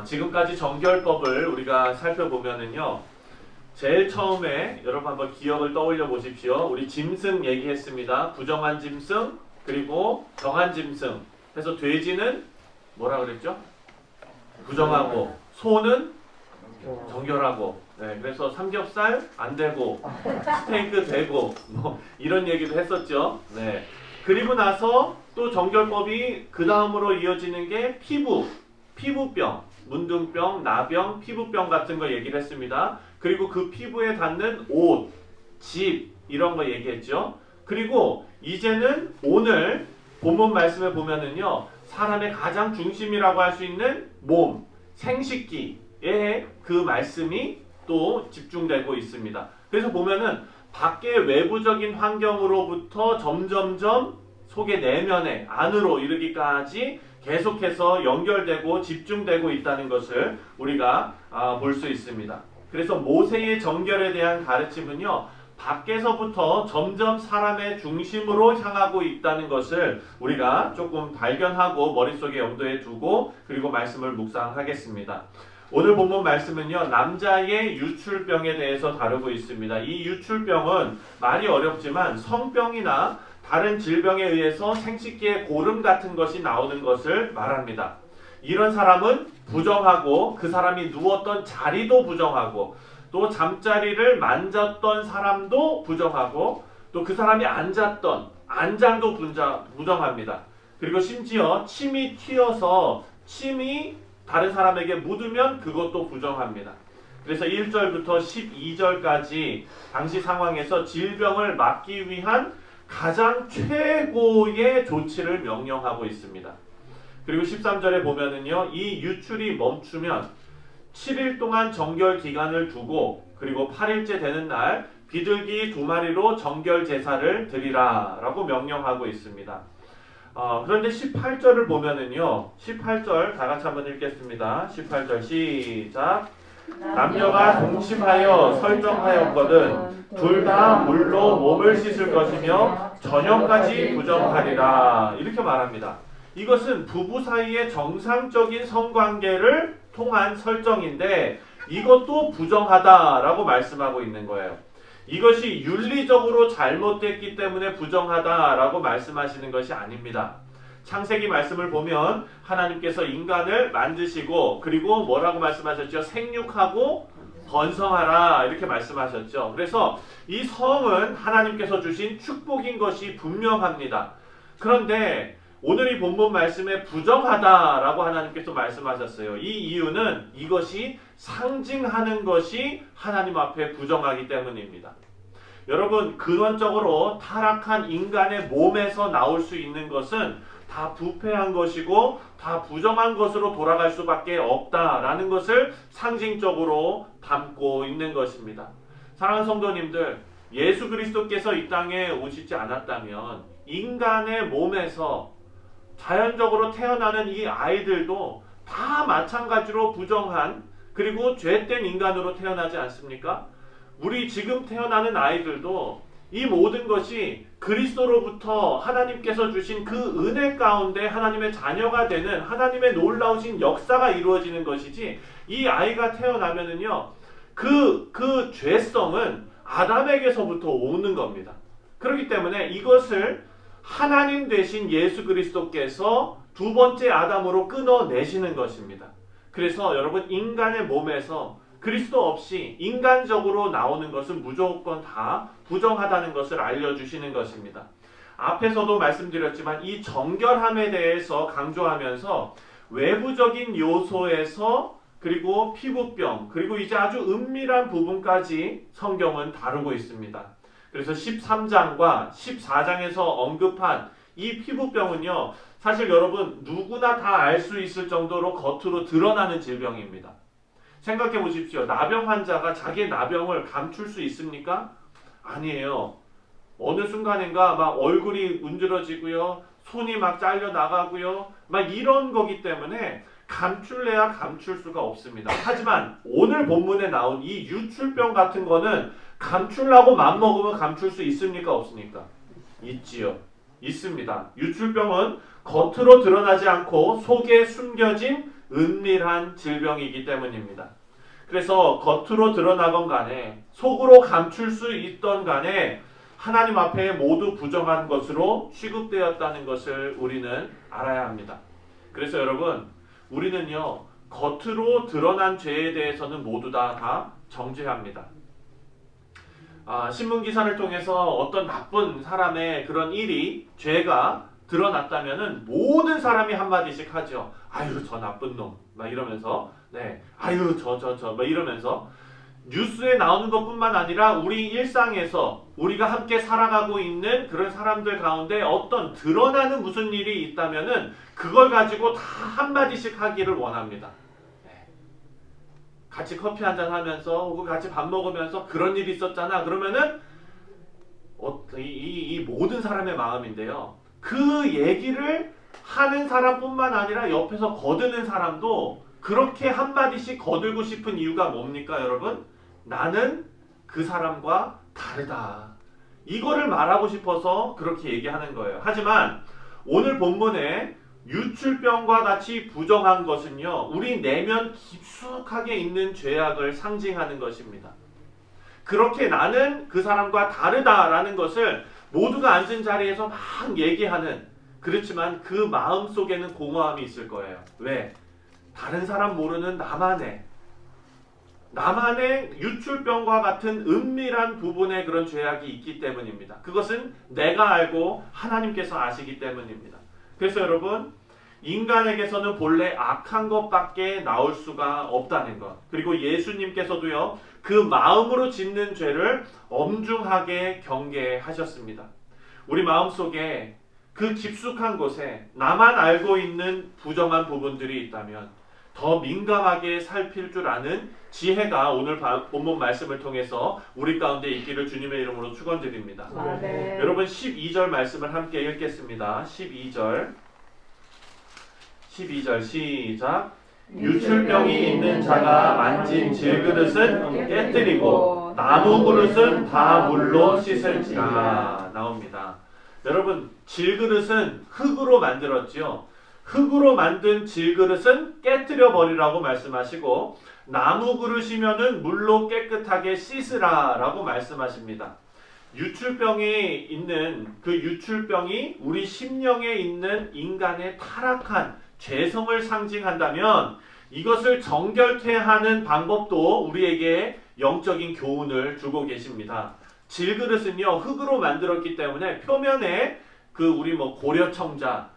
지금까지 정결법을 우리가 살펴보면은요, 제일 처음에 여러분 한번 기억을 떠올려 보십시오. 우리 짐승 얘기했습니다. 부정한 짐승, 그리고 정한 짐승 해서 돼지는 뭐라 그랬죠? 부정하고, 소는 정결하고, 네, 그래서 삼겹살 안 되고, 스테이크 되고, 뭐 이런 얘기도 했었죠. 네. 그리고 나서 또 정결법이 그 다음으로 이어지는 게 피부병, 문둥병, 나병, 피부병 같은 거 얘기를 했습니다. 그리고 그 피부에 닿는 옷, 집 이런 거 얘기했죠. 그리고 이제는 오늘 본문 말씀에 보면은요, 사람의 가장 중심이라고 할 수 있는 몸, 생식기에 그 말씀이 또 집중되고 있습니다. 그래서 보면은 밖의 외부적인 환경으로부터 점점점 속의 내면에 안으로 이르기까지 계속해서 연결되고 집중되고 있다는 것을 우리가 볼 수 있습니다. 그래서 모세의 정결에 대한 가르침은요, 밖에서부터 점점 사람의 중심으로 향하고 있다는 것을 우리가 조금 발견하고 머릿속에 염두에 두고 그리고 말씀을 묵상하겠습니다. 오늘 본문 말씀은요, 남자의 유출병에 대해서 다루고 있습니다. 이 유출병은 말이 어렵지만 성병이나 다른 질병에 의해서 생식기에 고름 같은 것이 나오는 것을 말합니다. 이런 사람은 부정하고, 그 사람이 누웠던 자리도 부정하고, 또 잠자리를 만졌던 사람도 부정하고, 또 그 사람이 앉았던 안장도 부정합니다. 그리고 심지어 침이 튀어서 침이 다른 사람에게 묻으면 그것도 부정합니다. 그래서 1절부터 12절까지 당시 상황에서 질병을 막기 위한 가장 최고의 조치를 명령하고 있습니다. 그리고 13절에 보면은요, 이 유출이 멈추면 7일 동안 정결 기간을 두고, 그리고 8일째 되는 날 비둘기 2마리로 정결 제사를 드리라 라고 명령하고 있습니다. 그런데 18절을 보면은요, 18절 다 같이 한번 읽겠습니다. 18절 시작. 남녀가 동침하여 설정하였거든 둘 다 물로 몸을 씻을 것이며 저녁까지 부정하리라 이렇게 말합니다. 이것은 부부 사이의 정상적인 성관계를 통한 설정인데 이것도 부정하다라고 말씀하고 있는 거예요. 이것이 윤리적으로 잘못됐기 때문에 부정하다라고 말씀하시는 것이 아닙니다. 창세기 말씀을 보면 하나님께서 인간을 만드시고, 그리고 뭐라고 말씀하셨죠? 생육하고 번성하라 이렇게 말씀하셨죠. 그래서 이 성은 하나님께서 주신 축복인 것이 분명합니다. 그런데 오늘 이 본문 말씀에 부정하다라고 하나님께서 말씀하셨어요. 이 이유는 이것이 상징하는 것이 하나님 앞에 부정하기 때문입니다. 여러분, 근원적으로 타락한 인간의 몸에서 나올 수 있는 것은 다 부패한 것이고 다 부정한 것으로 돌아갈 수밖에 없다라는 것을 상징적으로 담고 있는 것입니다. 사랑하는 성도님들, 예수 그리스도께서 이 땅에 오시지 않았다면 인간의 몸에서 자연적으로 태어나는 이 아이들도 다 마찬가지로 부정한, 그리고 죄된 인간으로 태어나지 않습니까? 우리 지금 태어나는 아이들도 이 모든 것이 그리스도로부터 하나님께서 주신 그 은혜 가운데 하나님의 자녀가 되는 하나님의 놀라우신 역사가 이루어지는 것이지, 이 아이가 태어나면은요, 그 죄성은 아담에게서부터 오는 겁니다. 그렇기 때문에 이것을 하나님 되신 예수 그리스도께서 두 번째 아담으로 끊어내시는 것입니다. 그래서 여러분, 인간의 몸에서 그리스도 없이 인간적으로 나오는 것은 무조건 다 부정하다는 것을 알려주시는 것입니다. 앞에서도 말씀드렸지만 이 정결함에 대해서 강조하면서 외부적인 요소에서, 그리고 피부병, 그리고 이제 아주 은밀한 부분까지 성경은 다루고 있습니다. 그래서 13장과 14장에서 언급한 이 피부병은요, 사실 여러분 누구나 다 알 수 있을 정도로 겉으로 드러나는 질병입니다. 생각해 보십시오. 나병 환자가 자기의 나병을 감출 수 있습니까? 아니에요. 어느 순간인가 막 얼굴이 문드러지고요, 손이 막 잘려 나가고요, 막 이런 거기 때문에 감출래야 감출 수가 없습니다. 하지만 오늘 본문에 나온 이 유출병 같은 거는 감출라고 맘먹으면 감출 수 있습니까? 없습니까? 있지요. 있습니다. 유출병은 겉으로 드러나지 않고 속에 숨겨진 은밀한 질병이기 때문입니다. 그래서 겉으로 드러나건 간에 속으로 감출 수 있던 간에 하나님 앞에 모두 부정한 것으로 취급되었다는 것을 우리는 알아야 합니다. 그래서 여러분, 우리는요, 겉으로 드러난 죄에 대해서는 모두 다 정죄합니다. 신문 기사를 통해서 어떤 나쁜 사람의 그런 일이, 죄가 드러났다면은 모든 사람이 한마디씩 하죠. 아유, 저 나쁜 놈. 막 이러면서, 네. 아유, 막 이러면서, 뉴스에 나오는 것뿐만 아니라 우리 일상에서 우리가 함께 살아가고 있는 그런 사람들 가운데 어떤 드러나는 무슨 일이 있다면은 그걸 가지고 다 한마디씩 하기를 원합니다. 네. 같이 커피 한잔 하면서 혹은 같이 밥 먹으면서 그런 일이 있었잖아. 그러면은 이 모든 사람의 마음인데요. 그 얘기를 하는 사람뿐만 아니라 옆에서 거드는 사람도 그렇게 한마디씩 거들고 싶은 이유가 뭡니까, 여러분? 나는 그 사람과 다르다. 이거를 말하고 싶어서 그렇게 얘기하는 거예요. 하지만 오늘 본문에 유출병과 같이 부정한 것은요, 우리 내면 깊숙하게 있는 죄악을 상징하는 것입니다. 그렇게 나는 그 사람과 다르다라는 것을 모두가 앉은 자리에서 막 얘기하는, 그렇지만 그 마음 속에는 공허함이 있을 거예요. 왜? 다른 사람 모르는 나만의 유출병과 같은 은밀한 부분에 그런 죄악이 있기 때문입니다. 그것은 내가 알고 하나님께서 아시기 때문입니다. 그래서 여러분, 인간에게서는 본래 악한 것밖에 나올 수가 없다는 것. 그리고 예수님께서도요, 그 마음으로 짓는 죄를 엄중하게 경계하셨습니다. 우리 마음속에 그 깊숙한 곳에 나만 알고 있는 부정한 부분들이 있다면 더 민감하게 살필 줄 아는 지혜가 오늘 본문 말씀을 통해서 우리 가운데 있기를 주님의 이름으로 축원드립니다. 네. 여러분 12절 말씀을 함께 읽겠습니다. 12절 시작. 유출병이 있는 자가 만진 질그릇은 깨뜨리고 나무 그릇은 다 물로 씻을지라 나옵니다. 여러분, 질그릇은 흙으로 만들었지요. 흙으로 만든 질그릇은 깨뜨려 버리라고 말씀하시고 나무 그릇이면은 물로 깨끗하게 씻으라라고 말씀하십니다. 유출병이 있는 그 유출병이 우리 심령에 있는 인간의 타락한 죄성을 상징한다면 이것을 정결케 하는 방법도 우리에게 영적인 교훈을 주고 계십니다. 질그릇은요, 흙으로 만들었기 때문에 표면에 그 우리 고려청자,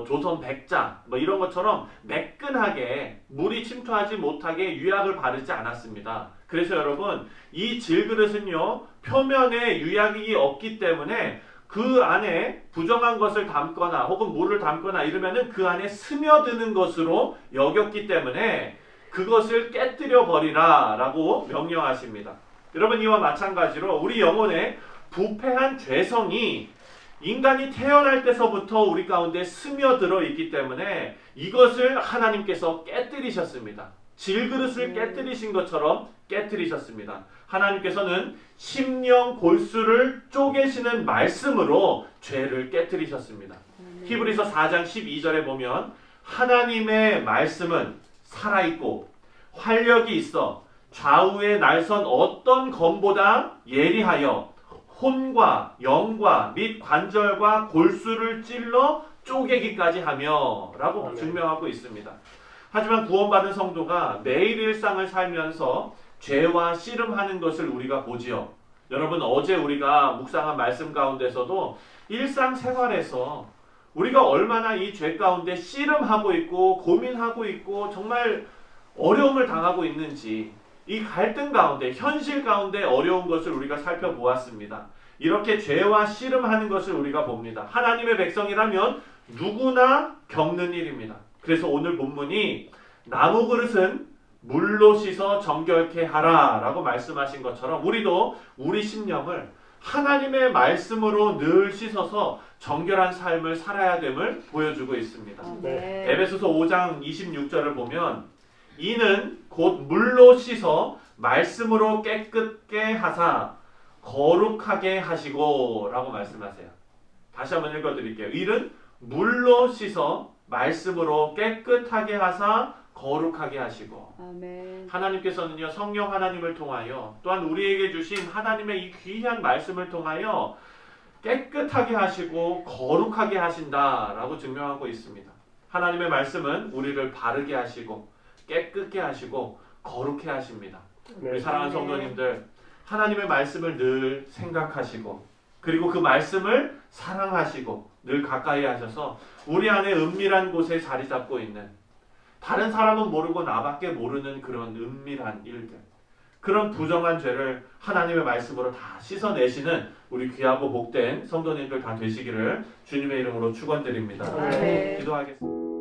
조선 백자 이런 것처럼 매끈하게 물이 침투하지 못하게 유약을 바르지 않았습니다. 그래서 여러분, 이 질그릇은요, 표면에 유약이 없기 때문에 그 안에 부정한 것을 담거나 혹은 물을 담거나 이러면은 그 안에 스며드는 것으로 여겼기 때문에 그것을 깨뜨려 버리라 라고 명령하십니다. 여러분, 이와 마찬가지로 우리 영혼에 부패한 죄성이 인간이 태어날 때서부터 우리 가운데 스며들어 있기 때문에 이것을 하나님께서 깨뜨리셨습니다. 질그릇을 깨뜨리신 것처럼 깨뜨리셨습니다. 하나님께서는 심령 골수를 쪼개시는 말씀으로 죄를 깨뜨리셨습니다. 히브리서 4장 12절에 보면 하나님의 말씀은 살아있고 활력이 있어 좌우에 날선 어떤 검보다 예리하여 혼과 영과 및 관절과 골수를 찔러 쪼개기까지 하며 라고 증명하고 있습니다. 하지만 구원받은 성도가 매일 일상을 살면서 죄와 씨름하는 것을 우리가 보지요. 여러분, 어제 우리가 묵상한 말씀 가운데서도 일상생활에서 우리가 얼마나 이 죄 가운데 씨름하고 있고 고민하고 있고 정말 어려움을 당하고 있는지, 이 갈등 가운데, 현실 가운데 어려운 것을 우리가 살펴보았습니다. 이렇게 죄와 씨름하는 것을 우리가 봅니다. 하나님의 백성이라면 누구나 겪는 일입니다. 그래서 오늘 본문이 나무 그릇은 물로 씻어 정결케 하라 라고 말씀하신 것처럼 우리도 우리 심령을 하나님의 말씀으로 늘 씻어서 정결한 삶을 살아야 됨을 보여주고 있습니다. 네. 에베소서 5장 26절을 보면 이는 곧 물로 씻어 말씀으로 깨끗게 하사 거룩하게 하시고 라고 말씀하세요. 다시 한번 읽어드릴게요. 이는 물로 씻어 말씀으로 깨끗하게 하사 거룩하게 하시고 아멘. 하나님께서는요 성령 하나님을 통하여 또한 우리에게 주신 하나님의 이 귀한 말씀을 통하여 깨끗하게 하시고 거룩하게 하신다라고 증명하고 있습니다. 하나님의 말씀은 우리를 바르게 하시고 깨끗게 하시고 거룩해 하십니다. 우리 사랑하는 성도님들, 하나님의 말씀을 늘 생각하시고 그리고 그 말씀을 사랑하시고 늘 가까이 하셔서 우리 안에 은밀한 곳에 자리 잡고 있는, 다른 사람은 모르고 나밖에 모르는 그런 은밀한 일들, 그런 부정한 죄를 하나님의 말씀으로 다 씻어내시는 우리 귀하고 복된 성도님들 다 되시기를 주님의 이름으로 축원드립니다. 아멘. 기도하겠습니다.